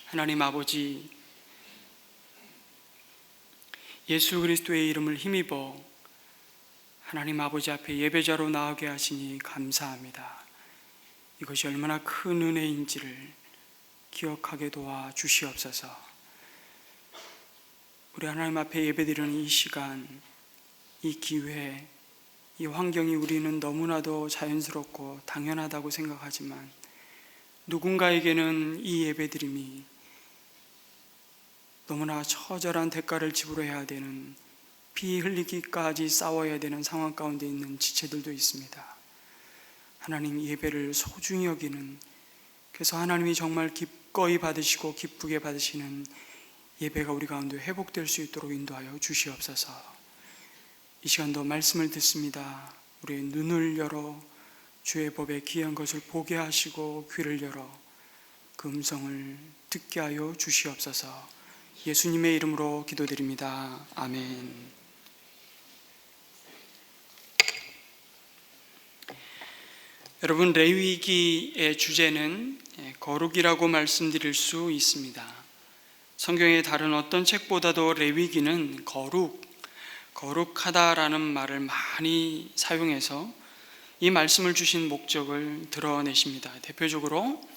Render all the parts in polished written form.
하나님 아버지, 예수 그리스도의 이름을 힘입어 하나님 아버지 앞에 예배자로 나오게 하시니 감사합니다. 이것이 얼마나 큰 은혜인지를 기억하게 도와 주시옵소서. 우리 하나님 앞에 예배드리는 이 시간, 이 기회, 이 환경이 우리는 너무나도 자연스럽고 당연하다고 생각하지만 누군가에게는 이 예배드림이 너무나 처절한 대가를 지불해야 되는, 피 흘리기까지 싸워야 되는 상황 가운데 있는 지체들도 있습니다. 하나님, 예배를 소중히 여기는, 그래서 하나님이 정말 기꺼이 받으시고 기쁘게 받으시는 예배가 우리 가운데 회복될 수 있도록 인도하여 주시옵소서. 이 시간도 말씀을 듣습니다. 우리의 눈을 열어 주의 법에 귀한 것을 보게 하시고 귀를 열어 그 음성을 듣게 하여 주시옵소서. 예수님의 이름으로 기도드립니다. 아멘. 여러분, 레위기의 주제는 거룩이라고 말씀드릴 수 있습니다. 성경의 다른 어떤 책보다도 레위기는 거룩하다라는 말을 많이 사용해서 이 말씀을 주신 목적을 드러내십니다. 대표적으로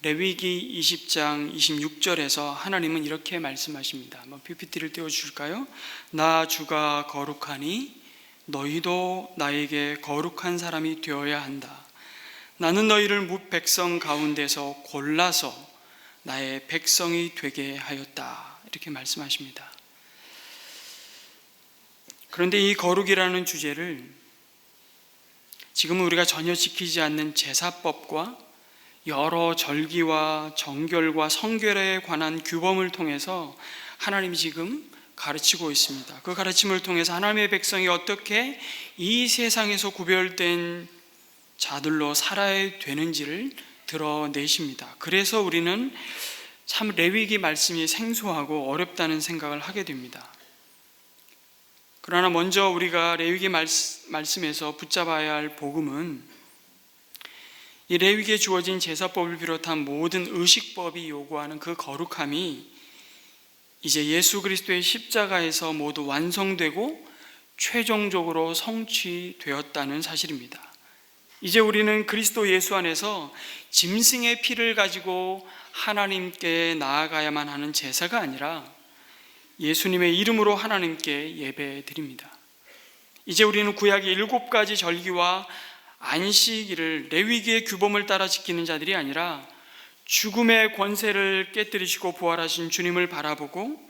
레위기 20장 26절에서 하나님은 이렇게 말씀하십니다. 한번 PPT를 띄워주실까요? 나 주가 거룩하니 너희도 나에게 거룩한 사람이 되어야 한다. 나는 너희를 뭇 백성 가운데서 골라서 나의 백성이 되게 하였다. 이렇게 말씀하십니다. 그런데 이 거룩이라는 주제를 지금은 우리가 전혀 지키지 않는 제사법과 여러 절기와 정결과 성결에 관한 규범을 통해서 하나님이 지금 가르치고 있습니다. 그 가르침을 통해서 하나님의 백성이 어떻게 이 세상에서 구별된 자들로 살아야 되는지를 드러내십니다. 그래서 우리는 참 레위기 말씀이 생소하고 어렵다는 생각을 하게 됩니다. 그러나 먼저 우리가 레위기 말씀에서 붙잡아야 할 복음은 이 레위기에 주어진 제사법을 비롯한 모든 의식법이 요구하는 그 거룩함이 이제 예수 그리스도의 십자가에서 모두 완성되고 최종적으로 성취되었다는 사실입니다. 이제 우리는 그리스도 예수 안에서 짐승의 피를 가지고 하나님께 나아가야만 하는 제사가 아니라 예수님의 이름으로 하나님께 예배드립니다. 이제 우리는 구약의 7가지 절기와 안식일을 레위기의 규범을 따라 지키는 자들이 아니라 죽음의 권세를 깨뜨리시고 부활하신 주님을 바라보고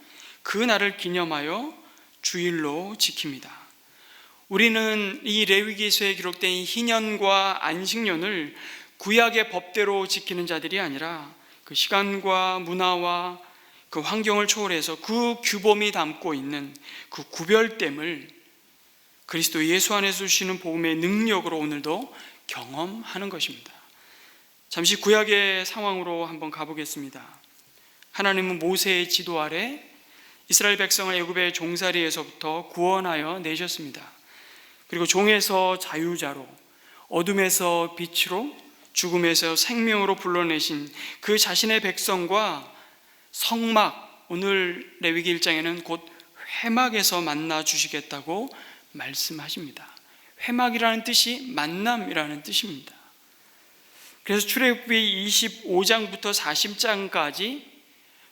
그 날을 기념하여 주일로 지킵니다. 우리는 이 레위기서에 기록된 이 희년과 안식년을 구약의 법대로 지키는 자들이 아니라 그 시간과 문화와 그 환경을 초월해서 그 규범이 담고 있는 그 구별됨을 그리스도 예수 안에서 주시는 복음의 능력으로 오늘도 경험하는 것입니다. 잠시 구약의 상황으로 한번 가보겠습니다. 하나님은 모세의 지도 아래 이스라엘 백성을 애굽의 종살이에서부터 구원하여 내셨습니다. 그리고 종에서 자유자로, 어둠에서 빛으로, 죽음에서 생명으로 불러내신 그 자신의 백성과 성막, 오늘 레위기 1장에는 곧 회막에서 만나 주시겠다고 말씀하십니다. 회막이라는 뜻이 만남이라는 뜻입니다. 그래서 출애굽기 25장부터 40장까지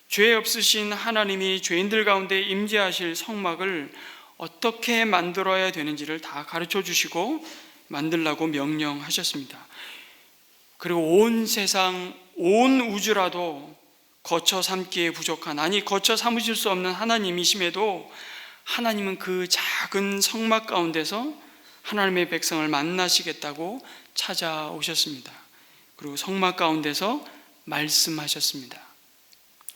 죄 없으신 하나님이 죄인들 가운데 임재하실 성막을 어떻게 만들어야 되는지를 다 가르쳐 주시고 만들라고 명령하셨습니다. 그리고 온 세상, 온 우주라도 거쳐 삼기에 부족한, 아니 거쳐 삼으실 수 없는 하나님이심에도 하나님은 그 작은 성막 가운데서 하나님의 백성을 만나시겠다고 찾아오셨습니다. 그리고 성막 가운데서 말씀하셨습니다.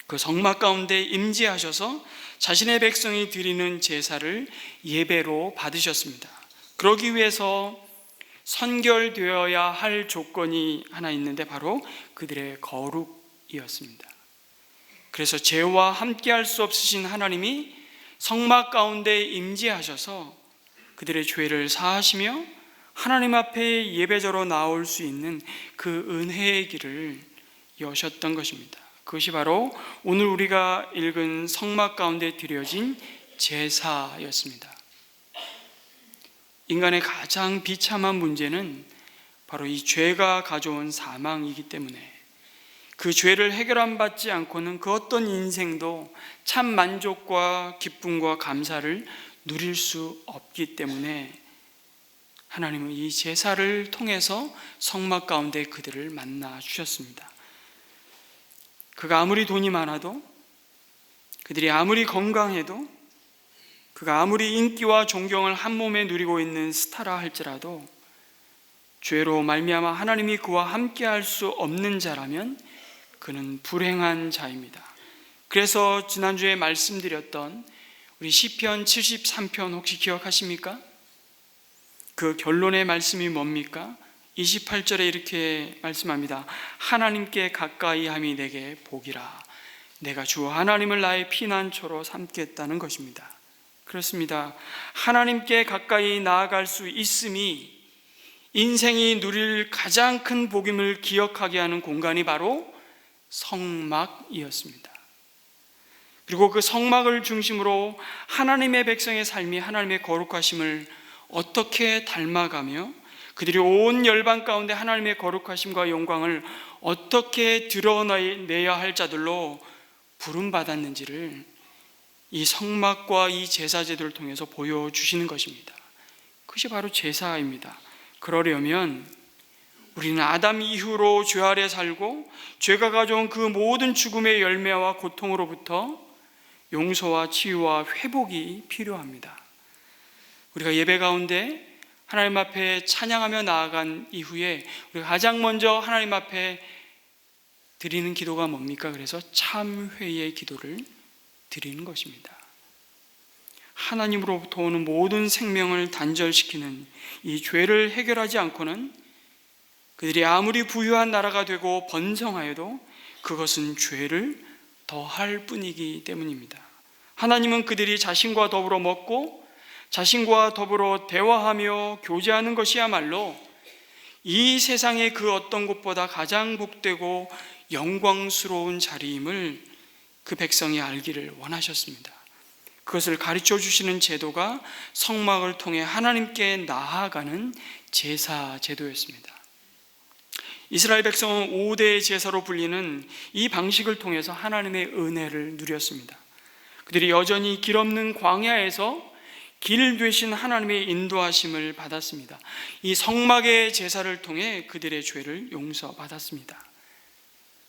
그 성막 가운데 임재하셔서 자신의 백성이 드리는 제사를 예배로 받으셨습니다. 그러기 위해서 선결되어야 할 조건이 하나 있는데 바로 그들의 거룩이었습니다. 그래서 죄와 함께할 수 없으신 하나님이 성막 가운데 임재하셔서 그들의 죄를 사하시며 하나님 앞에 예배자로 나올 수 있는 그 은혜의 길을 여셨던 것입니다. 그것이 바로 오늘 우리가 읽은 성막 가운데 드려진 제사였습니다. 인간의 가장 비참한 문제는 바로 이 죄가 가져온 사망이기 때문에 그 죄를 해결함 받지 않고는 그 어떤 인생도 참 만족과 기쁨과 감사를 누릴 수 없기 때문에 하나님은 이 제사를 통해서 성막 가운데 그들을 만나 주셨습니다. 그가 아무리 돈이 많아도, 그들이 아무리 건강해도, 그가 아무리 인기와 존경을 한 몸에 누리고 있는 스타라 할지라도 죄로 말미암아 하나님이 그와 함께할 수 없는 자라면 그는 불행한 자입니다. 그래서 지난주에 말씀드렸던 우리 시편 73편 혹시 기억하십니까? 그 결론의 말씀이 뭡니까? 28절에 이렇게 말씀합니다. 하나님께 가까이 함이 내게 복이라. 내가 주 하나님을 나의 피난처로 삼겠다는 것입니다. 그렇습니다. 하나님께 가까이 나아갈 수 있음이 인생이 누릴 가장 큰 복임을 기억하게 하는 공간이 바로 성막이었습니다. 그리고 그 성막을 중심으로 하나님의 백성의 삶이 하나님의 거룩하심을 어떻게 닮아가며 그들이 온 열방 가운데 하나님의 거룩하심과 영광을 어떻게 드러내야 할 자들로 부름받았는지를 이 성막과 이 제사제도를 통해서 보여주시는 것입니다. 그것이 바로 제사입니다. 그러려면 우리는 아담 이후로 죄 아래 살고 죄가 가져온 그 모든 죽음의 열매와 고통으로부터 용서와 치유와 회복이 필요합니다. 우리가 예배 가운데 하나님 앞에 찬양하며 나아간 이후에 우리가 가장 먼저 하나님 앞에 드리는 기도가 뭡니까? 그래서 참회의 기도를 드리는 것입니다. 하나님으로부터 오는 모든 생명을 단절시키는 이 죄를 해결하지 않고는 그들이 아무리 부유한 나라가 되고 번성하여도 그것은 죄를 더할 뿐이기 때문입니다. 하나님은 그들이 자신과 더불어 먹고 자신과 더불어 대화하며 교제하는 것이야말로 이 세상의 그 어떤 곳보다 가장 복되고 영광스러운 자리임을 그 백성이 알기를 원하셨습니다. 그것을 가르쳐 주시는 제도가 성막을 통해 하나님께 나아가는 제사 제도였습니다. 이스라엘 백성은 5대의 제사로 불리는 이 방식을 통해서 하나님의 은혜를 누렸습니다. 그들이 여전히 길 없는 광야에서 길 되신 하나님의 인도하심을 받았습니다. 이 성막의 제사를 통해 그들의 죄를 용서받았습니다.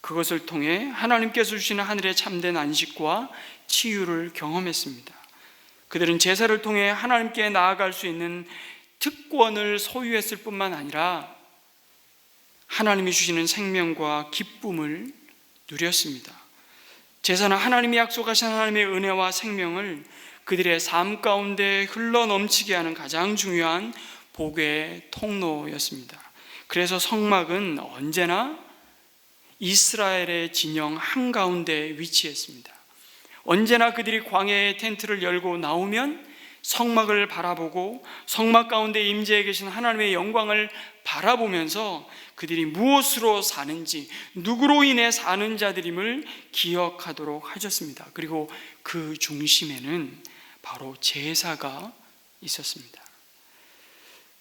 그것을 통해 하나님께서 주시는 하늘의 참된 안식과 치유를 경험했습니다. 그들은 제사를 통해 하나님께 나아갈 수 있는 특권을 소유했을 뿐만 아니라 하나님이 주시는 생명과 기쁨을 누렸습니다. 제사는 하나님이 약속하신 하나님의 은혜와 생명을 그들의 삶 가운데 흘러넘치게 하는 가장 중요한 복의 통로였습니다. 그래서 성막은 언제나 이스라엘의 진영 한가운데 위치했습니다. 언제나 그들이 광야의 텐트를 열고 나오면 성막을 바라보고 성막 가운데 임재해 계신 하나님의 영광을 바라보면서 그들이 무엇으로 사는지, 누구로 인해 사는 자들임을 기억하도록 하셨습니다. 그리고 그 중심에는 바로 제사가 있었습니다.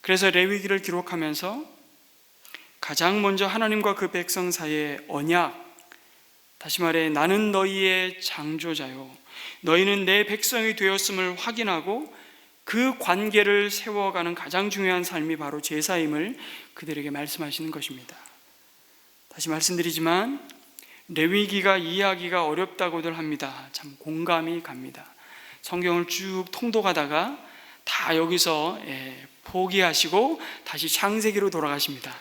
그래서 레위기를 기록하면서 가장 먼저 하나님과 그 백성 사이의 언약, 다시 말해 나는 너희의 창조자요 너희는 내 백성이 되었음을 확인하고 그 관계를 세워가는 가장 중요한 삶이 바로 제사임을 그들에게 말씀하시는 것입니다. 다시 말씀드리지만 레위기가 이해하기가 어렵다고들 합니다. 참 공감이 갑니다. 성경을 쭉 통독하다가 다 여기서 포기하시고 다시 창세기로 돌아가십니다.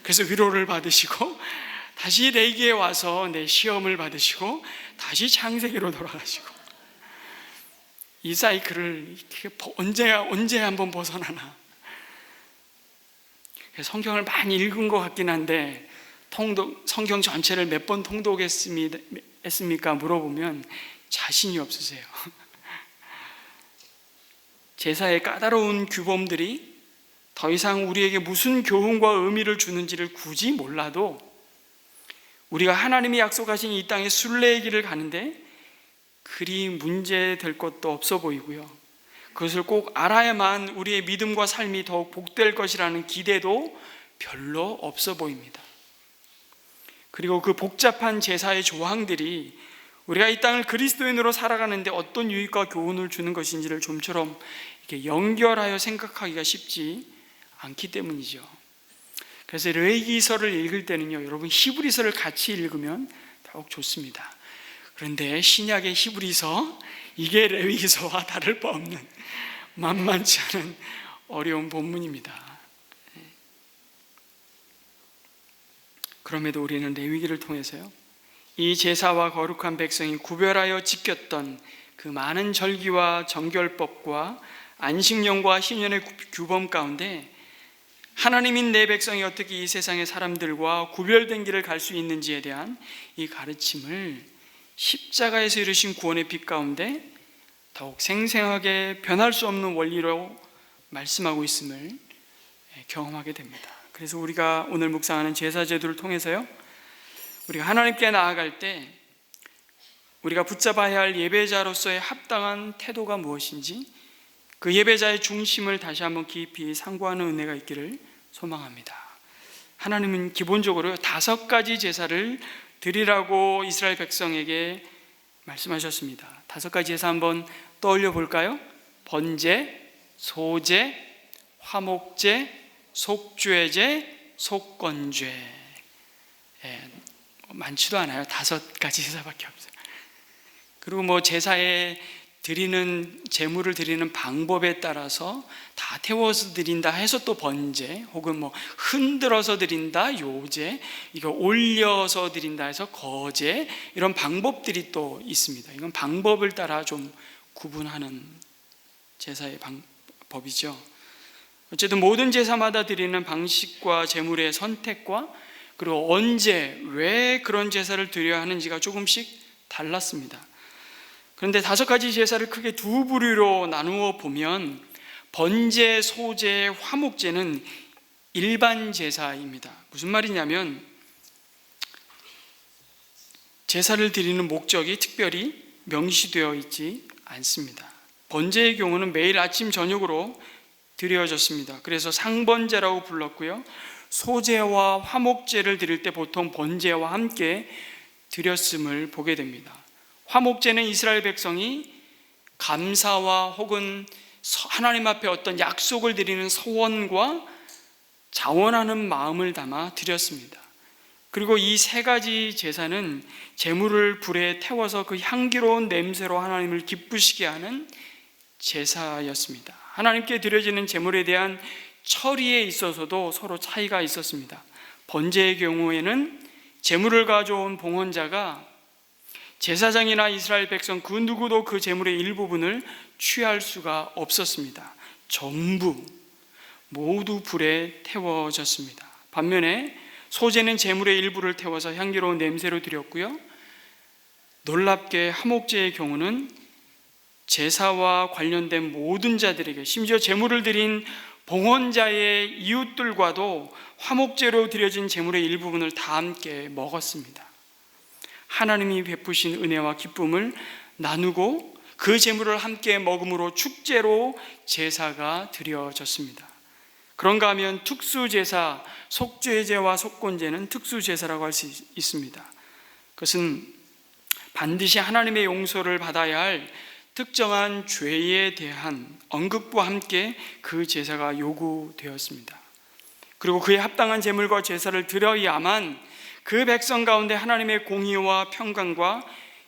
그래서 위로를 받으시고 다시 레위기에 와서 시험을 받으시고 다시 창세기로 돌아가시고 이 사이클을 언제 한번 벗어나나. 성경을 많이 읽은 것 같긴 한데 성경 전체를 몇 번 통독했습니까? 물어보면 자신이 없으세요. 제사의 까다로운 규범들이 더 이상 우리에게 무슨 교훈과 의미를 주는지를 굳이 몰라도 우리가 하나님이 약속하신 이 땅의 순례의 길을 가는데 그리 문제될 것도 없어 보이고요, 그것을 꼭 알아야만 우리의 믿음과 삶이 더욱 복될 것이라는 기대도 별로 없어 보입니다. 그리고 그 복잡한 제사의 조항들이 우리가 이 땅을 그리스도인으로 살아가는데 어떤 유익과 교훈을 주는 것인지를 좀처럼 이렇게 연결하여 생각하기가 쉽지 않기 때문이죠. 그래서 레위기서를 읽을 때는요, 여러분 히브리서를 같이 읽으면 더욱 좋습니다. 그런데 신약의 히브리서, 이게 레위기서와 다를 바 없는 만만치 않은 어려운 본문입니다. 그럼에도 우리는 레위기를 통해서요, 이 제사와 거룩한 백성이 구별하여 지켰던 그 많은 절기와 정결법과 안식년과 희년의 규범 가운데 하나님인 내 백성이 어떻게 이 세상의 사람들과 구별된 길을 갈 수 있는지에 대한 이 가르침을 십자가에서 이루신 구원의 빛 가운데 더욱 생생하게 변할 수 없는 원리로 말씀하고 있음을 경험하게 됩니다. 그래서 우리가 오늘 묵상하는 제사 제도를 통해서요, 우리가 하나님께 나아갈 때 우리가 붙잡아야 할 예배자로서의 합당한 태도가 무엇인지, 그 예배자의 중심을 다시 한번 깊이 상고하는 은혜가 있기를 소망합니다. 하나님은 기본적으로 5가지 제사를 드리라고 이스라엘 백성에게 말씀하셨습니다. 5가지 제사 한번 떠올려 볼까요? 번제, 소제, 화목제, 속죄제, 속건죄. 많지도 않아요. 5가지 제사밖에 없어요. 그리고 제사에 드리는 제물을 드리는 방법에 따라서 다 태워서 드린다 해서 또 번제, 혹은 흔들어서 드린다 요제, 이거 올려서 드린다 해서 거제, 이런 방법들이 또 있습니다. 이건 방법을 따라 좀 구분하는 제사의 법이죠. 어쨌든 모든 제사마다 드리는 방식과 제물의 선택과 그리고 언제, 왜 그런 제사를 드려야 하는지가 조금씩 달랐습니다. 그런데 5가지 제사를 크게 2부류로 나누어 보면 번제, 소제, 화목제는 일반 제사입니다. 무슨 말이냐면 제사를 드리는 목적이 특별히 명시되어 있지 않습니다. 번제의 경우는 매일 아침 저녁으로 드려졌습니다. 그래서 상번제라고 불렀고요, 소제와 화목제를 드릴 때 보통 번제와 함께 드렸음을 보게 됩니다. 화목제는 이스라엘 백성이 감사와 혹은 하나님 앞에 어떤 약속을 드리는 서원과 자원하는 마음을 담아 드렸습니다. 그리고 이 3가지 제사는 제물을 불에 태워서 그 향기로운 냄새로 하나님을 기쁘시게 하는 제사였습니다. 하나님께 드려지는 제물에 대한 처리에 있어서도 서로 차이가 있었습니다. 번제의 경우에는 제물을 가져온 봉헌자가 제사장이나 이스라엘 백성 그 누구도 그 제물의 일부분을 취할 수가 없었습니다. 전부 모두 불에 태워졌습니다. 반면에 소제는 제물의 일부를 태워서 향기로운 냄새로 드렸고요, 놀랍게 화목제의 경우는 제사와 관련된 모든 자들에게, 심지어 제물을 드린 봉헌자의 이웃들과도 화목제로 드려진 제물의 일부분을 다 함께 먹었습니다. 하나님이 베푸신 은혜와 기쁨을 나누고 그 제물을 함께 먹음으로 축제로 제사가 드려졌습니다. 그런가 하면 특수제사, 속죄제와 속건제는 특수제사라고 할 수 있습니다. 그것은 반드시 하나님의 용서를 받아야 할 특정한 죄에 대한 언급과 함께 그 제사가 요구되었습니다. 그리고 그에 합당한 제물과 제사를 드려야만 그 백성 가운데 하나님의 공의와 평강과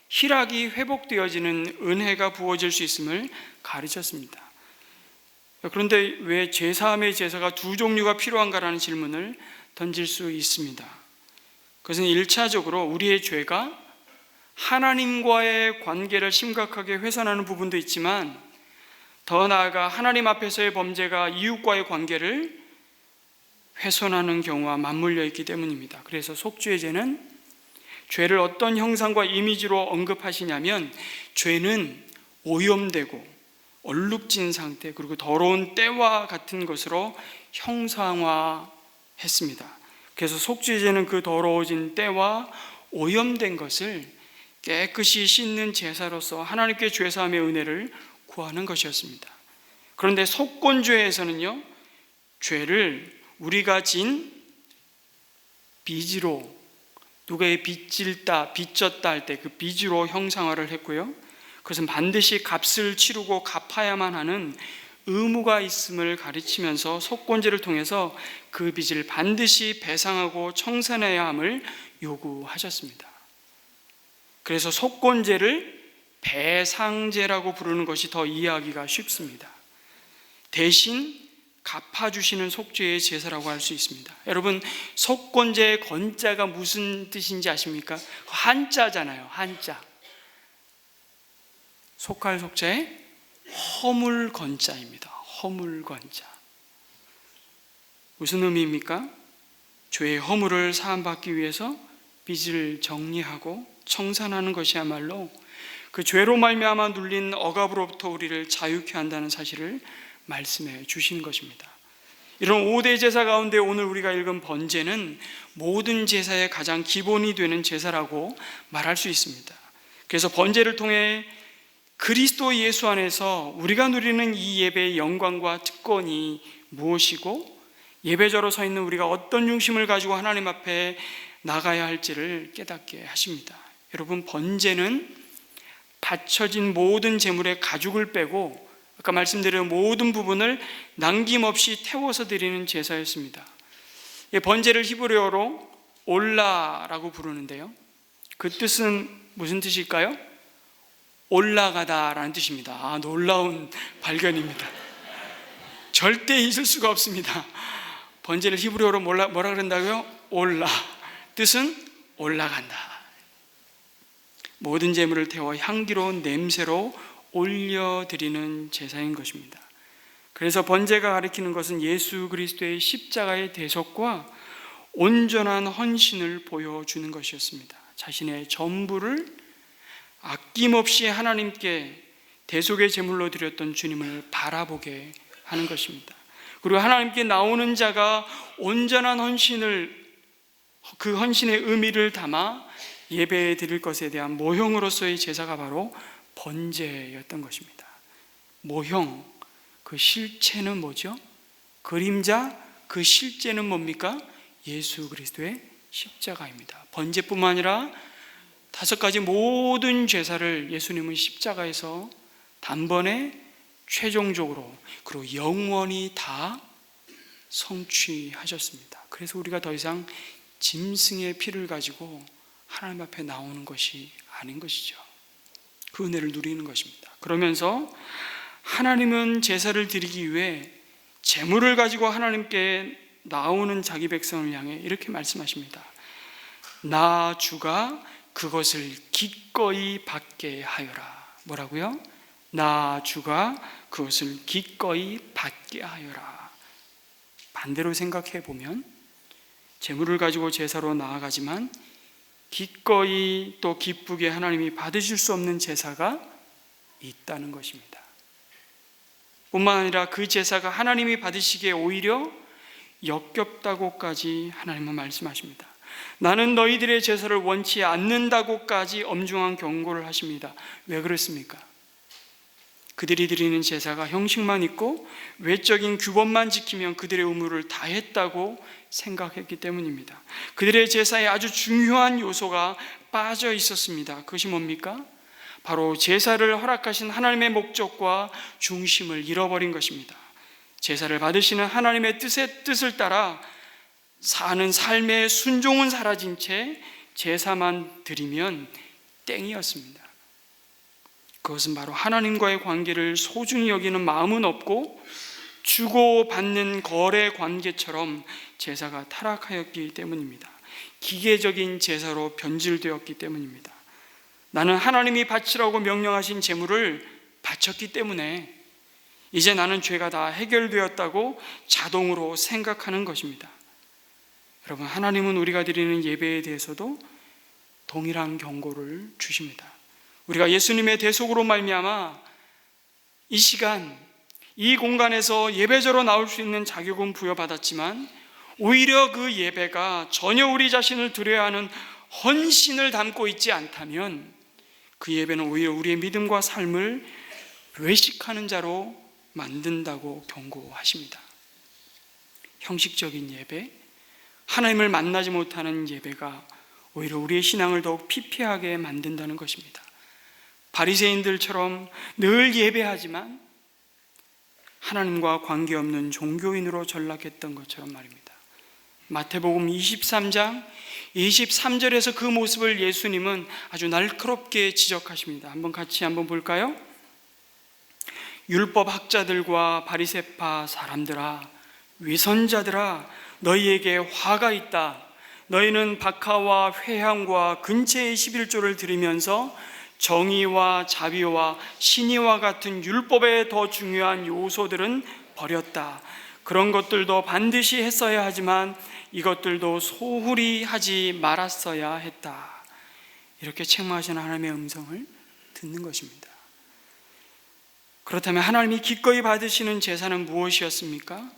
희락이 회복되어지는 은혜가 부어질 수 있음을 가르쳤습니다. 그런데 왜 제사함의 제사가 2종류가 필요한가라는 질문을 던질 수 있습니다. 그것은 1차적으로 우리의 죄가 하나님과의 관계를 심각하게 훼손하는 부분도 있지만, 더 나아가 하나님 앞에서의 범죄가 이웃과의 관계를 훼손하는 경우와 맞물려 있기 때문입니다. 그래서 속죄제는 죄를 어떤 형상과 이미지로 언급하시냐면, 죄는 오염되고 얼룩진 상태, 그리고 더러운 때와 같은 것으로 형상화했습니다. 그래서 속죄제는 그 더러워진 때와 오염된 것을 깨끗이 씻는 제사로서 하나님께 죄사함의 은혜를 구하는 것이었습니다. 그런데 속건죄에서는요, 죄를 우리가 진 빚으로, 누구의 빚졌다 할 때 그 빚으로 형상화를 했고요, 그것은 반드시 값을 치르고 갚아야만 하는 의무가 있음을 가르치면서 속건제를 통해서 그 빚을 반드시 배상하고 청산해야 함을 요구하셨습니다. 그래서 속건제를 배상제라고 부르는 것이 더 이해하기가 쉽습니다. 대신 갚아주시는 속죄의 제사라고 할 수 있습니다. 여러분, 속건제의 건자가 무슨 뜻인지 아십니까? 한자잖아요. 한자. 속할 속자의 허물건자입니다. 허물건자. 무슨 의미입니까? 죄의 허물을 사함받기 위해서 빚을 정리하고 청산하는 것이야말로 그 죄로 말미암아 눌린 억압으로부터 우리를 자유케 한다는 사실을 말씀해 주시는 것입니다. 이런 5대 제사 가운데 오늘 우리가 읽은 번제는 모든 제사의 가장 기본이 되는 제사라고 말할 수 있습니다. 그래서 번제를 통해 그리스도 예수 안에서 우리가 누리는 이 예배의 영광과 특권이 무엇이고, 예배자로 서 있는 우리가 어떤 중심을 가지고 하나님 앞에 나가야 할지를 깨닫게 하십니다. 여러분, 번제는 바쳐진 모든 제물의 가죽을 빼고 아까 말씀드린 모든 부분을 남김없이 태워서 드리는 제사였습니다. 번제를 히브리어로 올라라고 부르는데요, 그 뜻은 무슨 뜻일까요? 올라가다라는 뜻입니다. 놀라운 발견입니다. 절대 잊을 수가 없습니다. 번제를 히브리어로 뭐라 그런다고요? 올라. 뜻은 올라간다. 모든 제물을 태워 향기로운 냄새로 올려드리는 제사인 것입니다. 그래서 번제가 가리키는 것은 예수 그리스도의 십자가의 대속과 온전한 헌신을 보여주는 것이었습니다. 자신의 전부를 아낌없이 하나님께 대속의 제물로 드렸던 주님을 바라보게 하는 것입니다. 그리고 하나님께 나오는 자가 온전한 헌신을, 그 헌신의 의미를 담아 예배에 드릴 것에 대한 모형으로서의 제사가 바로 번제였던 것입니다. 모형, 그 실체는 뭐죠? 그림자, 그 실제는 뭡니까? 예수 그리스도의 십자가입니다. 번제뿐만 아니라 5가지 모든 제사를 예수님은 십자가에서 단번에 최종적으로 그리고 영원히 다 성취하셨습니다. 그래서 우리가 더 이상 짐승의 피를 가지고 하나님 앞에 나오는 것이 아닌 것이죠. 그 은혜를 누리는 것입니다. 그러면서 하나님은 제사를 드리기 위해 제물을 가지고 하나님께 나오는 자기 백성을 향해 이렇게 말씀하십니다. 나 주가 그것을 기꺼이 받게 하여라. 뭐라고요? 나 주가 그것을 기꺼이 받게 하여라. 반대로 생각해 보면 제물을 가지고 제사로 나아가지만 기꺼이 또 기쁘게 하나님이 받으실 수 없는 제사가 있다는 것입니다. 뿐만 아니라 그 제사가 하나님이 받으시기에 오히려 역겹다고까지 하나님은 말씀하십니다. 나는 너희들의 제사를 원치 않는다고까지 엄중한 경고를 하십니다. 왜 그렇습니까? 그들이 드리는 제사가 형식만 있고 외적인 규범만 지키면 그들의 의무를 다했다고 생각했기 때문입니다. 그들의 제사에 아주 중요한 요소가 빠져 있었습니다. 그것이 뭡니까? 바로 제사를 허락하신 하나님의 목적과 중심을 잃어버린 것입니다. 제사를 받으시는 하나님의 뜻을 따라 사는 삶의 순종은 사라진 채 제사만 드리면 땡이었습니다. 그것은 바로 하나님과의 관계를 소중히 여기는 마음은 없고 주고받는 거래 관계처럼 제사가 타락하였기 때문입니다. 기계적인 제사로 변질되었기 때문입니다. 나는 하나님이 바치라고 명령하신 제물을 바쳤기 때문에 이제 나는 죄가 다 해결되었다고 자동으로 생각하는 것입니다. 여러분, 하나님은 우리가 드리는 예배에 대해서도 동일한 경고를 주십니다. 우리가 예수님의 대속으로 말미암아 이 시간, 이 공간에서 예배자로 나올 수 있는 자격은 부여받았지만 오히려 그 예배가 전혀 우리 자신을 드려야 하는 헌신을 담고 있지 않다면 그 예배는 오히려 우리의 믿음과 삶을 외식하는 자로 만든다고 경고하십니다. 형식적인 예배, 하나님을 만나지 못하는 예배가 오히려 우리의 신앙을 더욱 피폐하게 만든다는 것입니다. 바리새인들처럼 늘 예배하지만 하나님과 관계없는 종교인으로 전락했던 것처럼 말입니다. 마태복음 23장 23절에서 그 모습을 예수님은 아주 날카롭게 지적하십니다. 같이 한번 볼까요? 율법 학자들과 바리새파 사람들아, 위선자들아, 너희에게 화가 있다. 너희는 박하와 회향과 근체의 11조를 드리면서 정의와 자비와 신의와 같은 율법의 더 중요한 요소들은 버렸다. 그런 것들도 반드시 했어야 하지만 이것들도 소홀히 하지 말았어야 했다. 이렇게 책망하시는 하나님의 음성을 듣는 것입니다. 그렇다면 하나님이 기꺼이 받으시는 제사는 무엇이었습니까?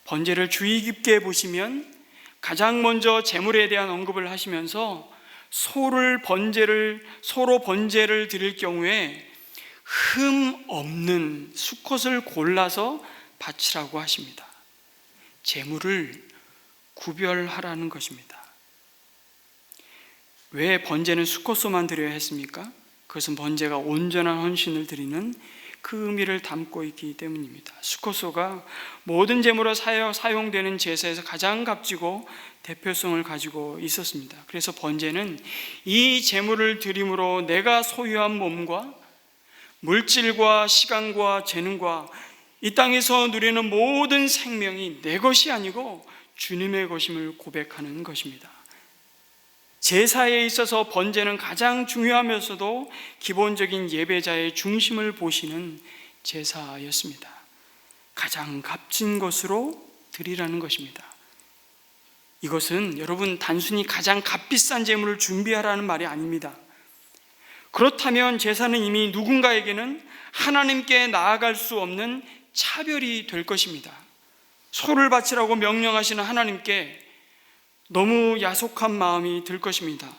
번제를 주의 깊게 보시면 가장 먼저 제물에 대한 언급을 하시면서 소로 번제를 드릴 경우에 흠 없는 수컷을 골라서 바치라고 하십니다. 제물을 구별하라는 것입니다. 왜 번제는 수컷소만 드려야 했습니까? 그것은 번제가 온전한 헌신을 드리는 그 의미를 담고 있기 때문입니다. 수컷소가 모든 제물로 사용되는 제사에서 가장 값지고 대표성을 가지고 있었습니다. 그래서 번제는 이 제물을 드림으로 내가 소유한 몸과 물질과 시간과 재능과 이 땅에서 누리는 모든 생명이 내 것이 아니고 주님의 것임을 고백하는 것입니다. 제사에 있어서 번제는 가장 중요하면서도 기본적인 예배자의 중심을 보시는 제사였습니다. 가장 값진 것으로 드리라는 것입니다. 이것은 여러분 단순히 가장 값비싼 제물을 준비하라는 말이 아닙니다. 그렇다면 제사는 이미 누군가에게는 하나님께 나아갈 수 없는 차별이 될 것입니다. 소를 바치라고 명령하시는 하나님께 너무 야속한 마음이 들 것입니다.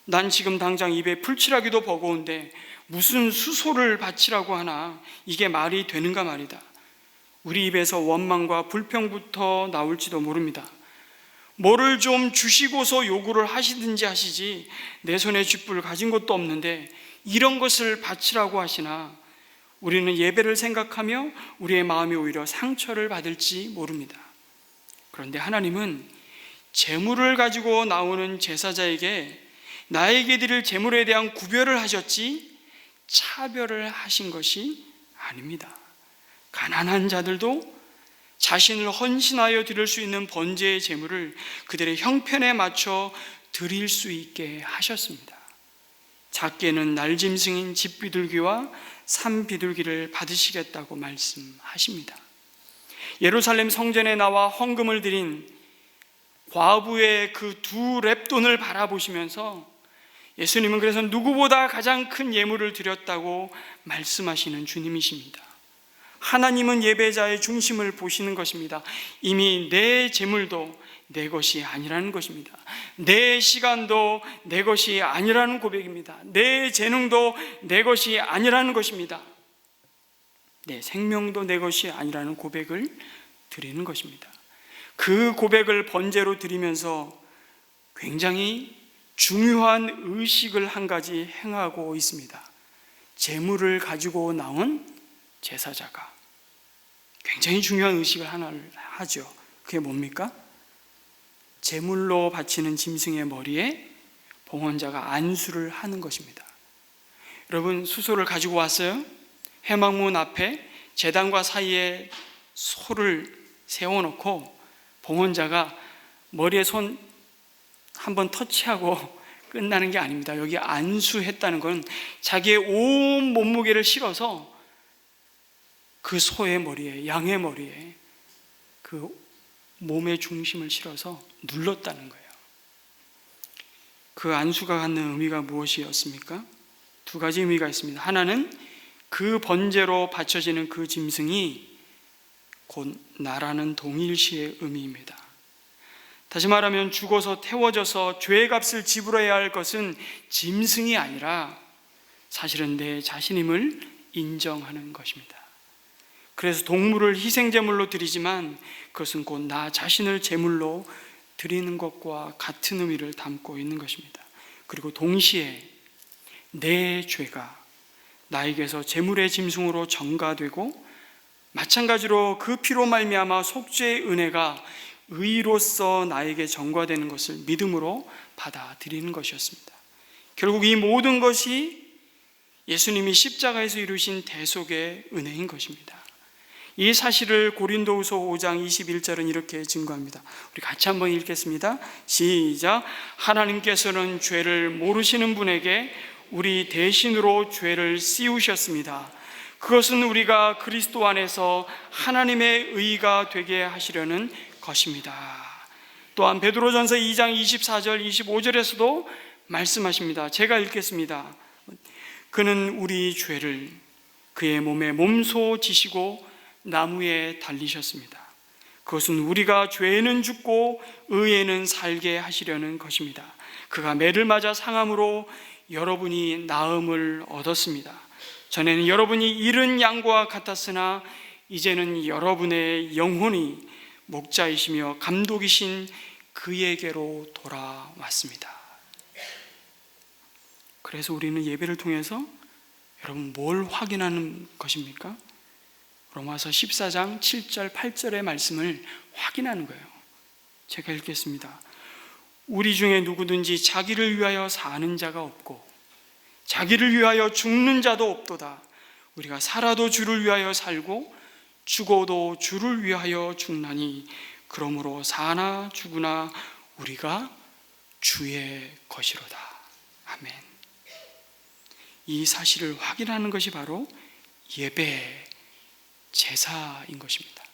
난 지금 당장 입에 풀칠하기도 버거운데 무슨 수소를 바치라고 하나, 이게 말이 되는가 말이다. 우리 입에서 원망과 불평부터 나올지도 모릅니다. 뭐를 좀 주시고서 요구를 하시든지 하시지 내 손에 쥐뿔 가진 것도 없는데 이런 것을 바치라고 하시나, 우리는 예배를 생각하며 우리의 마음이 오히려 상처를 받을지 모릅니다. 그런데 하나님은 제물을 가지고 나오는 제사자에게 나에게 드릴 제물에 대한 구별을 하셨지 차별을 하신 것이 아닙니다. 가난한 자들도 자신을 헌신하여 드릴 수 있는 번제의 제물을 그들의 형편에 맞춰 드릴 수 있게 하셨습니다. 작게는 날짐승인 집비둘기와 산비둘기를 받으시겠다고 말씀하십니다. 예루살렘 성전에 나와 헌금을 드린 과부의 그 두 렙돈을 바라보시면서 예수님은 그래서 누구보다 가장 큰 예물을 드렸다고 말씀하시는 주님이십니다. 하나님은 예배자의 중심을 보시는 것입니다. 이미 내 재물도 내 것이 아니라는 것입니다. 내 시간도 내 것이 아니라는 고백입니다. 내 재능도 내 것이 아니라는 것입니다. 내 생명도 내 것이 아니라는 고백을 드리는 것입니다. 그 고백을 번제로 드리면서 굉장히 중요한 의식을 한 가지 행하고 있습니다. 제물을 가지고 나온 제사자가 굉장히 중요한 의식을 하나를 하죠. 그게 뭡니까? 제물로 바치는 짐승의 머리에 봉헌자가 안수를 하는 것입니다. 여러분, 수소를 가지고 왔어요. 회막문 앞에 제단과 사이에 소를 세워놓고 봉헌자가 머리에 손 한번 터치하고 끝나는 게 아닙니다. 여기 안수했다는 건 자기의 온 몸무게를 실어서 그 소의 머리에, 양의 머리에 그 몸의 중심을 실어서 눌렀다는 거예요. 그 안수가 갖는 의미가 무엇이었습니까? 두 가지 의미가 있습니다. 하나는 그 번제로 바쳐지는 그 짐승이 곧 나라는 동일시의 의미입니다. 다시 말하면 죽어서 태워져서 죄의 값을 지불해야 할 것은 짐승이 아니라 사실은 내 자신임을 인정하는 것입니다. 그래서 동물을 희생제물로 드리지만 그것은 곧 나 자신을 제물로 드리는 것과 같은 의미를 담고 있는 것입니다. 그리고 동시에 내 죄가 나에게서 제물의 짐승으로 전가되고 마찬가지로 그 피로 말미암아 속죄의 은혜가 의로서 나에게 전가되는 것을 믿음으로 받아들이는 것이었습니다. 결국 이 모든 것이 예수님이 십자가에서 이루신 대속의 은혜인 것입니다. 이 사실을 고린도후서 5장 21절은 이렇게 증거합니다. 우리 같이 한번 읽겠습니다. 시작. 하나님께서는 죄를 모르시는 분에게 우리 대신으로 죄를 씌우셨습니다. 그것은 우리가 그리스도 안에서 하나님의 의가 되게 하시려는 것입니다. 또한 베드로전서 2장 24절 25절에서도 말씀하십니다. 제가 읽겠습니다. 그는 우리 죄를 그의 몸에 몸소 지시고 나무에 달리셨습니다. 그것은 우리가 죄에는 죽고 의에는 살게 하시려는 것입니다. 그가 매를 맞아 상함으로 여러분이 나음을 얻었습니다. 전에는 여러분이 잃은 양과 같았으나 이제는 여러분의 영혼이 목자이시며 감독이신 그에게로 돌아왔습니다. 그래서 우리는 예배를 통해서 여러분 뭘 확인하는 것입니까? 로마서 14장 7절 8절의 말씀을 확인하는 거예요. 제가 읽겠습니다. 우리 중에 누구든지 자기를 위하여 사는 자가 없고 자기를 위하여 죽는 자도 없도다. 우리가 살아도 주를 위하여 살고 죽어도 주를 위하여 죽나니 그러므로 사나 죽으나 우리가 주의 것이로다. 아멘. 이 사실을 확인하는 것이 바로 예배, 제사인 것입니다.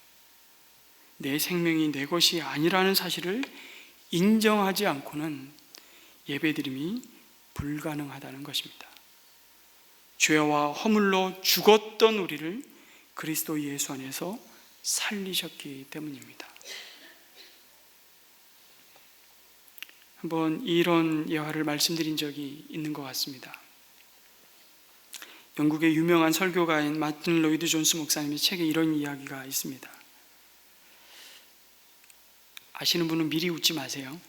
내 생명이 내 것이 아니라는 사실을 인정하지 않고는 예배드림이 불가능하다는 것입니다. 죄와 허물로 죽었던 우리를 그리스도 예수 안에서 살리셨기 때문입니다. 한번 이런 예화를 말씀드린 적이 있는 것 같습니다. 영국의 유명한 설교가인 마틴 로이드 존스 목사님의 책에 이런 이야기가 있습니다. 아시는 분은 미리 웃지 마세요.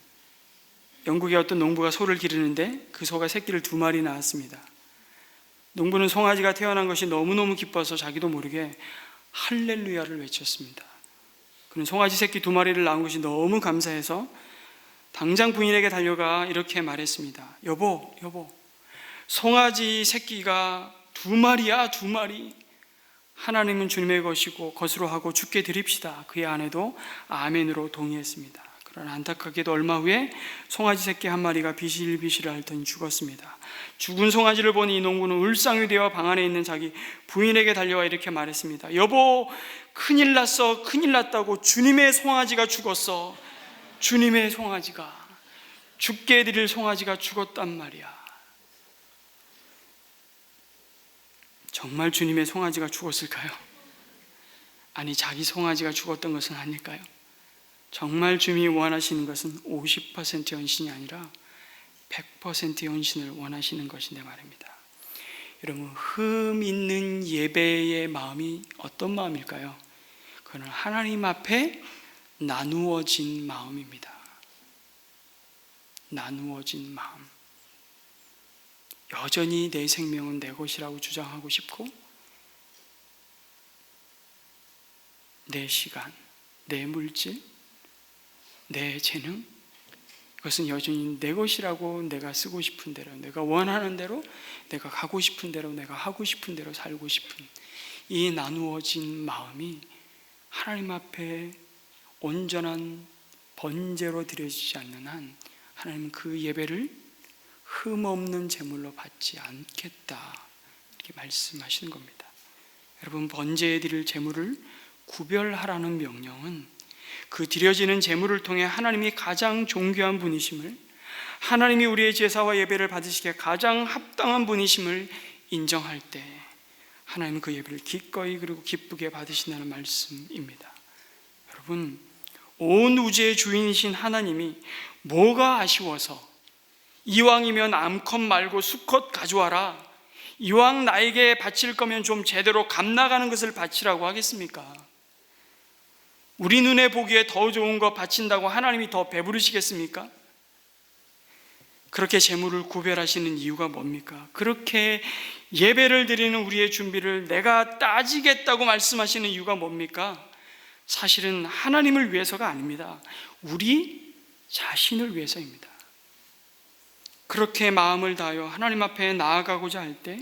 영국의 어떤 농부가 소를 기르는데 그 소가 새끼를 2마리 낳았습니다. 농부는 송아지가 태어난 것이 너무너무 기뻐서 자기도 모르게 할렐루야를 외쳤습니다. 그는 송아지 새끼 2마리를 낳은 것이 너무 감사해서 당장 부인에게 달려가 이렇게 말했습니다. 여보, 송아지 새끼가 2마리야, 2마리. 하나님은 주님의 것으로 하고 주께 드립시다. 그의 아내도 아멘으로 동의했습니다. 그러나 안타깝게도 얼마 후에 송아지 새끼 1마리가 비실비실 앓더니 죽었습니다. 죽은 송아지를 보니 이 농부는 울상이 되어 방 안에 있는 자기 부인에게 달려와 이렇게 말했습니다. 여보, 큰일 났어. 큰일 났다고. 주님의 송아지가 죽었어. 주님의 송아지가, 죽게 드릴 송아지가 죽었단 말이야. 정말 주님의 송아지가 죽었을까요? 아니, 자기 송아지가 죽었던 것은 아닐까요? 정말 주님이 원하시는 것은 50% 헌신이 아니라 100% 헌신을 원하시는 것인데 말입니다. 여러분, 흠 있는 예배의 마음이 어떤 마음일까요? 그건 하나님 앞에 나누어진 마음입니다. 나누어진 마음. 여전히 내 생명은 내 것이라고 주장하고 싶고 내 시간, 내 물질, 내 재능, 그것은 여전히 내 것이라고 내가 쓰고 싶은 대로, 내가 원하는 대로, 내가 가고 싶은 대로, 내가 하고 싶은 대로 살고 싶은 이 나누어진 마음이 하나님 앞에 온전한 번제로 드려지지 않는 한 하나님은 그 예배를 흠없는 제물로 받지 않겠다, 이렇게 말씀하시는 겁니다. 여러분, 번제에 드릴 제물을 구별하라는 명령은 그 드려지는 제물을 통해 하나님이 가장 존귀한 분이심을, 하나님이 우리의 제사와 예배를 받으시기에 가장 합당한 분이심을 인정할 때 하나님은 그 예배를 기꺼이 그리고 기쁘게 받으신다는 말씀입니다. 여러분, 온 우주의 주인이신 하나님이 뭐가 아쉬워서 이왕이면 암컷 말고 수컷 가져와라, 이왕 나에게 바칠 거면 좀 제대로 값나가는 것을 바치라고 하겠습니까? 우리 눈에 보기에 더 좋은 거 바친다고 하나님이 더 배부르시겠습니까? 그렇게 재물을 구별하시는 이유가 뭡니까? 그렇게 예배를 드리는 우리의 준비를 내가 따지겠다고 말씀하시는 이유가 뭡니까? 사실은 하나님을 위해서가 아닙니다. 우리 자신을 위해서입니다. 그렇게 마음을 다하여 하나님 앞에 나아가고자 할 때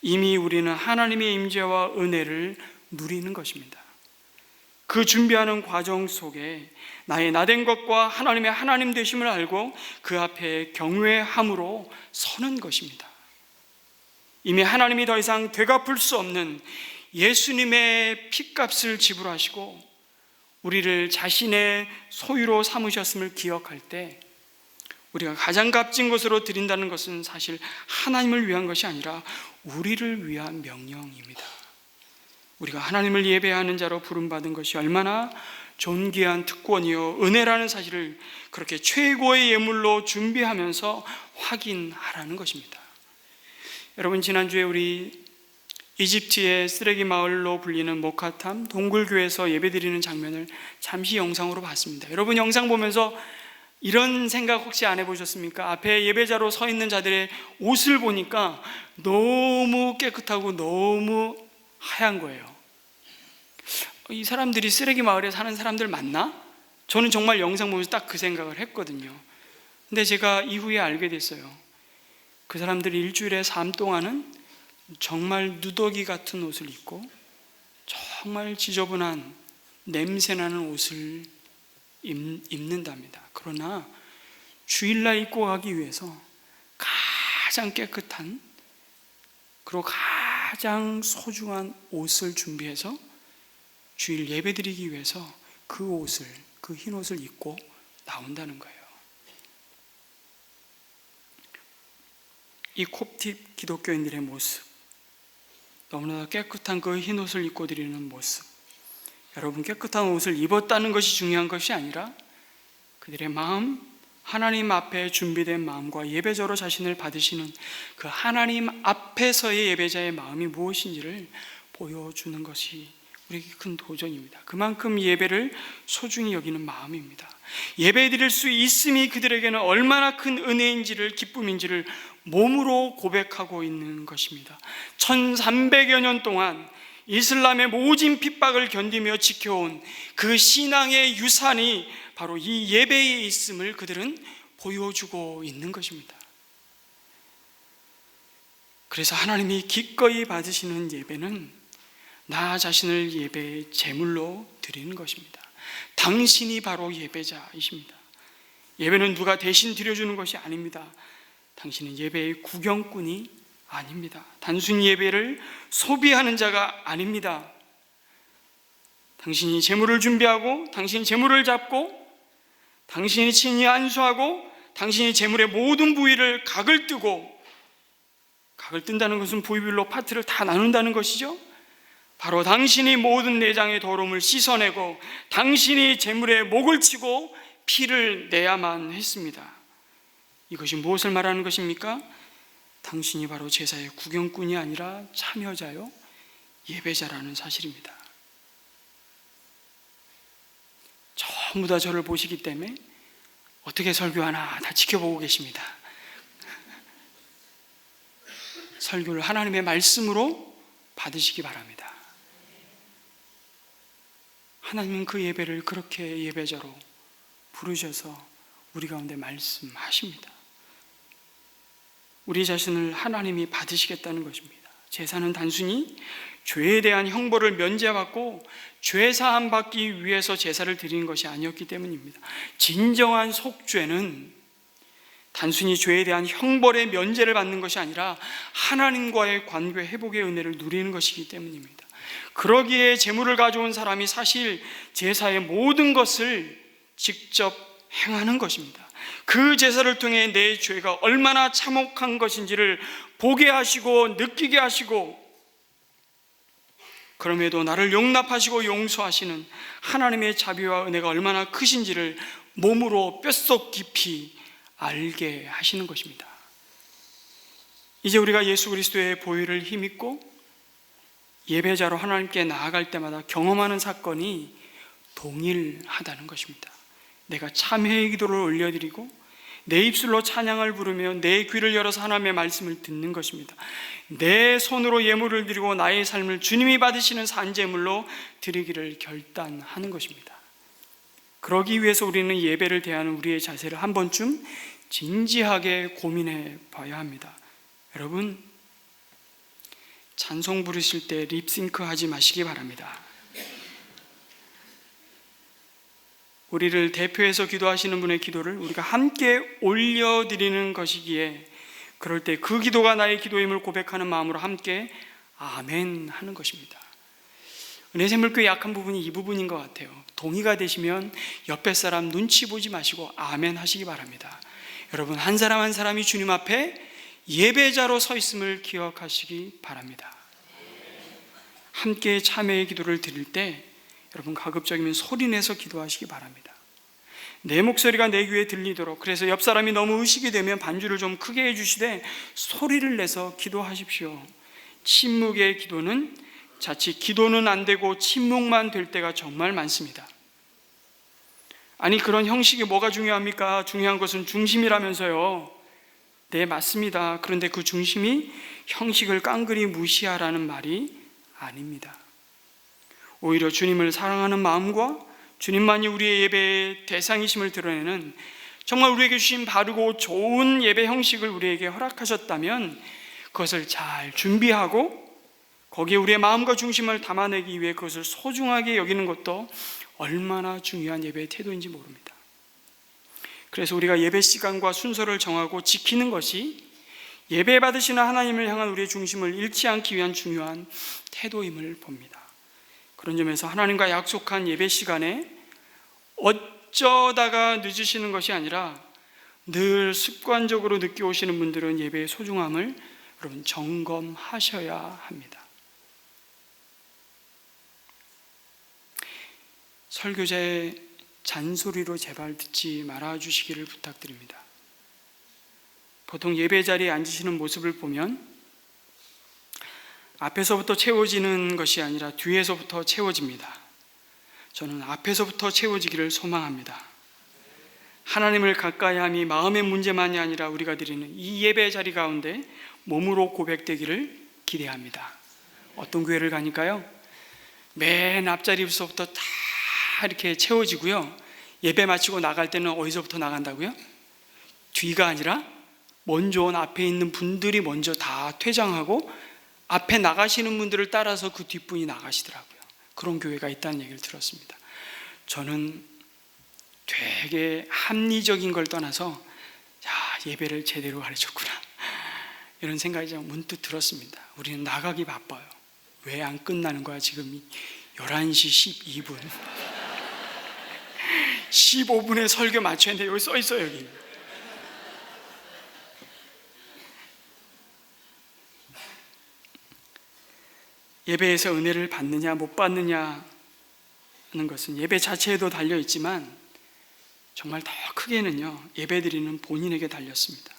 이미 우리는 하나님의 임재와 은혜를 누리는 것입니다. 그 준비하는 과정 속에 나의 나된 것과 하나님의 하나님 되심을 알고 그 앞에 경외함으로 서는 것입니다. 이미 하나님이 더 이상 되갚을 수 없는 예수님의 핏값을 지불하시고 우리를 자신의 소유로 삼으셨음을 기억할 때 우리가 가장 값진 것으로 드린다는 것은 사실 하나님을 위한 것이 아니라 우리를 위한 명령입니다. 우리가 하나님을 예배하는 자로 부름받은 것이 얼마나 존귀한 특권이요 은혜라는 사실을 그렇게 최고의 예물로 준비하면서 확인하라는 것입니다. 여러분, 지난주에 우리 이집트의 쓰레기 마을로 불리는 모카탐 동굴교회에서 예배드리는 장면을 잠시 영상으로 봤습니다. 여러분, 영상 보면서 이런 생각 혹시 안 해보셨습니까? 앞에 예배자로 서 있는 자들의 옷을 보니까 너무 깨끗하고 너무 하얀 거예요. 이 사람들이 쓰레기 마을에 사는 사람들 맞나? 저는 정말 영상 보면서 딱 그 생각을 했거든요. 근데 제가 이후에 알게 됐어요. 그 사람들이 일주일의 삶 동안은 정말 누더기 같은 옷을 입고 정말 지저분한 냄새나는 옷을 입는답니다. 그러나 주일날 입고 가기 위해서 가장 깨끗한 그리고 가장 소중한 옷을 준비해서 주일 예배 드리기 위해서 그 옷을, 그 흰 옷을 입고 나온다는 거예요. 이 콥틱 기독교인들의 모습, 너무나 깨끗한 그 흰 옷을 입고 드리는 모습, 여러분, 깨끗한 옷을 입었다는 것이 중요한 것이 아니라 그들의 마음, 하나님 앞에 준비된 마음과 예배자로 자신을 받으시는 그 하나님 앞에서의 예배자의 마음이 무엇인지를 보여주는 것이 우리에게 큰 도전입니다. 그만큼 예배를 소중히 여기는 마음입니다. 예배 드릴 수 있음이 그들에게는 얼마나 큰 은혜인지를, 기쁨인지를 몸으로 고백하고 있는 것입니다. 1300여 년 동안 이슬람의 모진 핍박을 견디며 지켜온 그 신앙의 유산이 바로 이 예배에 있음을 그들은 보여주고 있는 것입니다. 그래서 하나님이 기꺼이 받으시는 예배는 나 자신을 예배의 제물로 드리는 것입니다. 당신이 바로 예배자이십니다. 예배는 누가 대신 드려주는 것이 아닙니다. 당신은 예배의 구경꾼이 아닙니다. 단순히 예배를 소비하는 자가 아닙니다. 당신이 제물을 준비하고 당신이 제물을 잡고 당신이 친히 안수하고 당신이 제물의 모든 부위를 각을 뜨고, 각을 뜬다는 것은 부위별로 파트를 다 나눈다는 것이죠. 바로 당신이 모든 내장의 더러움을 씻어내고 당신이 제물에 목을 치고 피를 내야만 했습니다. 이것이 무엇을 말하는 것입니까? 당신이 바로 제사의 구경꾼이 아니라 참여자요 예배자라는 사실입니다. 전부 다 저를 보시기 때문에 어떻게 설교하나 다 지켜보고 계십니다. 설교를 하나님의 말씀으로 받으시기 바랍니다. 하나님은 그 예배를 그렇게 예배자로 부르셔서 우리 가운데 말씀하십니다. 우리 자신을 하나님이 받으시겠다는 것입니다. 제사는 단순히 죄에 대한 형벌을 면제받고 죄사함 받기 위해서 제사를 드리는 것이 아니었기 때문입니다. 진정한 속죄는 단순히 죄에 대한 형벌의 면제를 받는 것이 아니라 하나님과의 관계 회복의 은혜를 누리는 것이기 때문입니다. 그러기에 제물을 가져온 사람이 사실 제사의 모든 것을 직접 행하는 것입니다. 그 제사를 통해 내 죄가 얼마나 참혹한 것인지를 보게 하시고 느끼게 하시고, 그럼에도 나를 용납하시고 용서하시는 하나님의 자비와 은혜가 얼마나 크신지를 몸으로 뼛속 깊이 알게 하시는 것입니다. 이제 우리가 예수 그리스도의 보혈을 힘입고 예배자로 하나님께 나아갈 때마다 경험하는 사건이 동일하다는 것입니다. 내가 참회의 기도를 올려드리고 내 입술로 찬양을 부르며 내 귀를 열어서 하나님의 말씀을 듣는 것입니다. 내 손으로 예물을 드리고 나의 삶을 주님이 받으시는 산제물로 드리기를 결단하는 것입니다. 그러기 위해서 우리는 예배를 대하는 우리의 자세를 한 번쯤 진지하게 고민해 봐야 합니다. 여러분, 찬송 부르실 때 립싱크 하지 마시기 바랍니다. 우리를 대표해서 기도하시는 분의 기도를 우리가 함께 올려드리는 것이기에 그럴 때 그 기도가 나의 기도임을 고백하는 마음으로 함께 아멘 하는 것입니다. 은혜샘물교회 약한 부분이 이 부분인 것 같아요. 동의가 되시면 옆에 사람 눈치 보지 마시고 아멘 하시기 바랍니다. 여러분, 한 사람 한 사람이 주님 앞에 예배자로 서 있음을 기억하시기 바랍니다. 함께 참회의 기도를 드릴 때 여러분, 가급적이면 소리내서 기도하시기 바랍니다. 내 목소리가 내 귀에 들리도록, 그래서 옆 사람이 너무 의식이 되면 반주를 좀 크게 해주시되 소리를 내서 기도하십시오. 침묵의 기도는 자칫 기도는 안 되고 침묵만 될 때가 정말 많습니다. 아니, 그런 형식이 뭐가 중요합니까? 중요한 것은 중심이라면서요. 네, 맞습니다. 그런데 그 중심이 형식을 깡그리 무시하라는 말이 아닙니다. 오히려 주님을 사랑하는 마음과 주님만이 우리의 예배의 대상이심을 드러내는 정말 우리에게 주신 바르고 좋은 예배 형식을 우리에게 허락하셨다면 그것을 잘 준비하고 거기에 우리의 마음과 중심을 담아내기 위해 그것을 소중하게 여기는 것도 얼마나 중요한 예배의 태도인지 모릅니다. 그래서 우리가 예배 시간과 순서를 정하고 지키는 것이 예배 받으시는 하나님을 향한 우리의 중심을 잃지 않기 위한 중요한 태도임을 봅니다. 그런 점에서 하나님과 약속한 예배 시간에 어쩌다가 늦으시는 것이 아니라 늘 습관적으로 늦게 오시는 분들은 예배의 소중함을 여러분 점검하셔야 합니다. 설교자의 잔소리로 제발 듣지 말아 주시기를 부탁드립니다. 보통 예배 자리에 앉으시는 모습을 보면 앞에서부터 채워지는 것이 아니라 뒤에서부터 채워집니다. 저는 앞에서부터 채워지기를 소망합니다. 하나님을 가까이 함이 마음의 문제만이 아니라 우리가 드리는 이 예배 자리 가운데 몸으로 고백되기를 기대합니다. 어떤 교회를 가니까요, 맨 앞자리에서부터 다 이렇게 채워지고요, 예배 마치고 나갈 때는 어디서부터 나간다고요? 뒤가 아니라 먼저 온 앞에 있는 분들이 먼저 다 퇴장하고 앞에 나가시는 분들을 따라서 그 뒷분이 나가시더라고요. 그런 교회가 있다는 얘기를 들었습니다. 저는 되게 합리적인 걸 떠나서 예배를 제대로 가르쳤구나 이런 생각이 문득 들었습니다. 우리는 나가기 바빠요. 왜 안 끝나는 거야? 지금 11시 12분 15분에 설교 마쳐야 되는데 여기 써 있어요. 여기 예배에서 은혜를 받느냐 못 받느냐 하는 것은 예배 자체에도 달려 있지만 정말 더 크게는요, 예배드리는 본인에게 달렸습니다.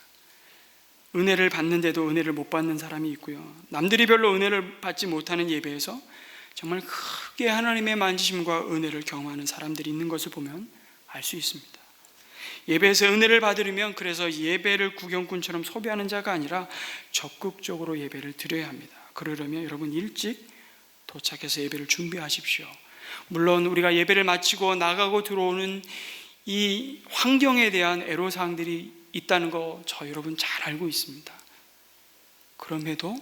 은혜를 받는데도 은혜를 못 받는 사람이 있고요, 남들이 별로 은혜를 받지 못하는 예배에서 정말 크게 하나님의 만지심과 은혜를 경험하는 사람들이 있는 것을 보면 알 수 있습니다. 예배에서 은혜를 받으려면 그래서 예배를 구경꾼처럼 소비하는 자가 아니라 적극적으로 예배를 드려야 합니다. 그러려면 여러분 일찍 도착해서 예배를 준비하십시오. 물론 우리가 예배를 마치고 나가고 들어오는 이 환경에 대한 애로사항들이 있다는 거 저 여러분 잘 알고 있습니다. 그럼에도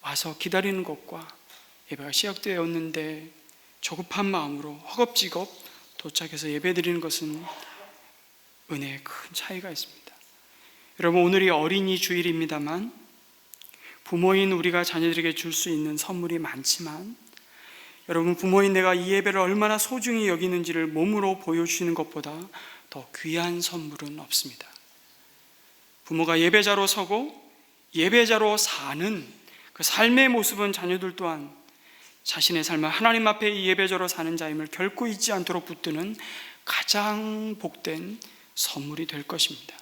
와서 기다리는 것과 예배가 시작되었는데 조급한 마음으로 허겁지겁 도착해서 예배드리는 것은 은혜의 큰 차이가 있습니다. 여러분, 오늘이 어린이 주일입니다만 부모인 우리가 자녀들에게 줄 수 있는 선물이 많지만 여러분, 부모인 내가 이 예배를 얼마나 소중히 여기는지를 몸으로 보여주시는 것보다 더 귀한 선물은 없습니다. 부모가 예배자로 서고 예배자로 사는 그 삶의 모습은 자녀들 또한 자신의 삶을 하나님 앞에 예배자로 사는 자임을 결코 잊지 않도록 붙드는 가장 복된 선물이 될 것입니다.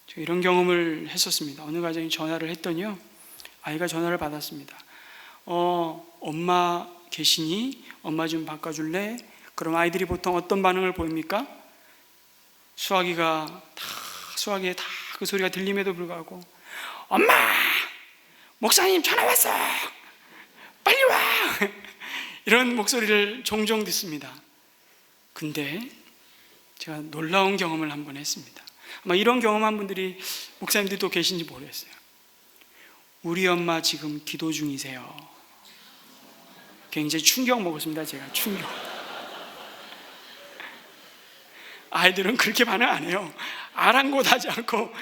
제가 이런 경험을 했었습니다. 어느 가정이 전화를 했더니요, 아이가 전화를 받았습니다. 엄마 계시니? 엄마 좀 바꿔줄래? 그럼 아이들이 보통 어떤 반응을 보입니까? 수화기에 다 그 소리가 들림에도 불구하고, 엄마! 목사님 전화 왔어! 빨리 와! 이런 목소리를 종종 듣습니다. 근데 제가 놀라운 경험을 한번 했습니다. 아마 이런 경험한 분들이 목사님들도 계신지 모르겠어요. 우리 엄마 지금 기도 중이세요. 굉장히 충격 먹었습니다. 제가 충격. 아이들은 그렇게 반응 안 해요. 아랑곳하지 않고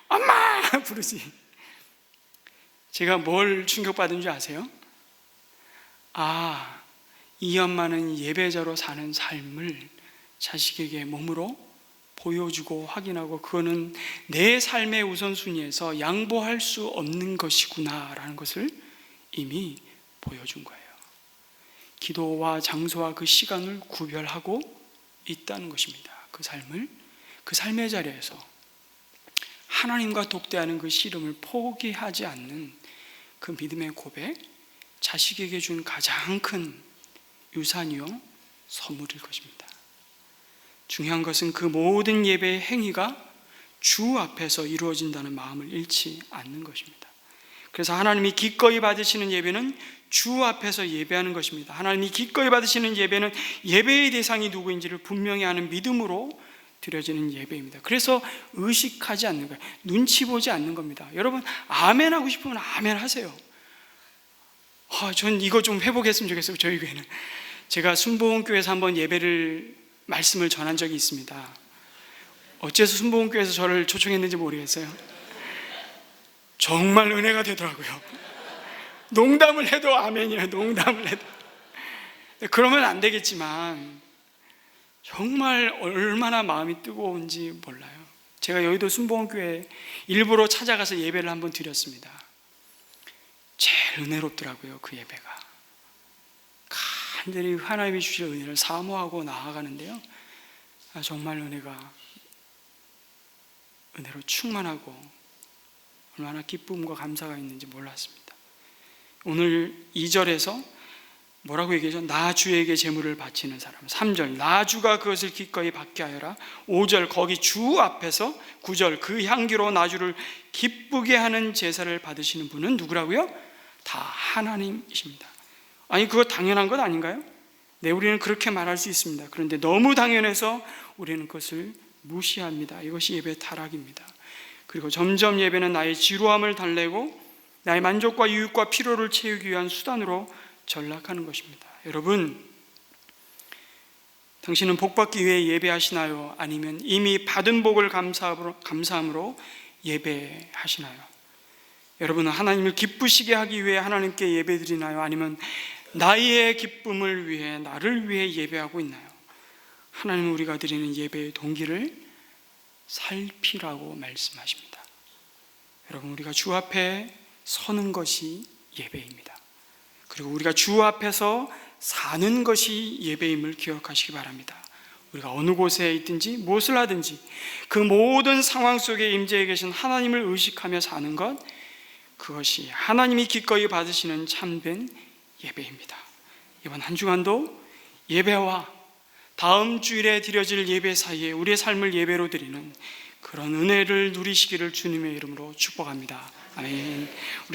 엄마 부르지. 제가 뭘 충격받은 줄 아세요? 이 엄마는 예배자로 사는 삶을 자식에게 몸으로 보여주고 확인하고, 그거는 내 삶의 우선순위에서 양보할 수 없는 것이구나 라는 것을 이미 보여준 거예요. 기도와 장소와 그 시간을 구별하고 있다는 것입니다. 그 삶의 자리에서 하나님과 독대하는 그 씨름을 포기하지 않는 그 믿음의 고백, 자식에게 준 가장 큰 유산이요 선물일 것입니다. 중요한 것은 그 모든 예배의 행위가 주 앞에서 이루어진다는 마음을 잃지 않는 것입니다. 그래서 하나님이 기꺼이 받으시는 예배는 주 앞에서 예배하는 것입니다. 하나님이 기꺼이 받으시는 예배는 예배의 대상이 누구인지를 분명히 아는 믿음으로 드려지는 예배입니다. 그래서 의식하지 않는 거예요. 눈치 보지 않는 겁니다. 여러분, 아멘 하고 싶으면 아멘 하세요. 전 이거 좀 해보겠으면 좋겠어요. 저희 교회는 제가 순복음교회에서 한번 말씀을 전한 적이 있습니다. 어째서 순복음교회에서 저를 초청했는지 모르겠어요. 정말 은혜가 되더라고요. 농담을 해도 아멘이에요. 농담을 해도. 그러면 안 되겠지만 정말 얼마나 마음이 뜨거운지 몰라요. 제가 여의도 순복음교회 일부러 찾아가서 예배를 한번 드렸습니다. 제일 은혜롭더라고요. 그 예배가 간절히 하나님이 주실 은혜를 사모하고 나아가는데요, 정말 은혜로 충만하고 얼마나 기쁨과 감사가 있는지 몰랐습니다. 오늘 2절에서 뭐라고 얘기하죠? 나 주에게 제물을 바치는 사람. 3절 나 주가 그것을 기꺼이 받게 하여라. 5절 거기 주 앞에서, 9절 그 향기로 나 주를 기쁘게 하는 제사를 받으시는 분은 누구라고요? 다 하나님이십니다. 아니, 그거 당연한 것 아닌가요? 네, 우리는 그렇게 말할 수 있습니다. 그런데 너무 당연해서 우리는 그것을 무시합니다. 이것이 예배의 타락입니다. 그리고 점점 예배는 나의 지루함을 달래고 나의 만족과 유익과 필요를 채우기 위한 수단으로 전락하는 것입니다. 여러분, 당신은 복받기 위해 예배하시나요? 아니면 이미 받은 복을 감사함으로 예배하시나요? 여러분은 하나님을 기쁘시게 하기 위해 하나님께 예배드리나요? 아니면 나의 기쁨을 위해, 나를 위해 예배하고 있나요? 하나님은 우리가 드리는 예배의 동기를 살피라고 말씀하십니다. 여러분, 우리가 주 앞에 서는 것이 예배입니다. 그리고 우리가 주 앞에서 사는 것이 예배임을 기억하시기 바랍니다. 우리가 어느 곳에 있든지 무엇을 하든지 그 모든 상황 속에 임재해 계신 하나님을 의식하며 사는 것, 그것이 하나님이 기꺼이 받으시는 참된 예배입니다. 이번 한 주간도 예배와 다음 주일에 드려질 예배 사이에 우리의 삶을 예배로 드리는 그런 은혜를 누리시기를 주님의 이름으로 축복합니다. 아멘.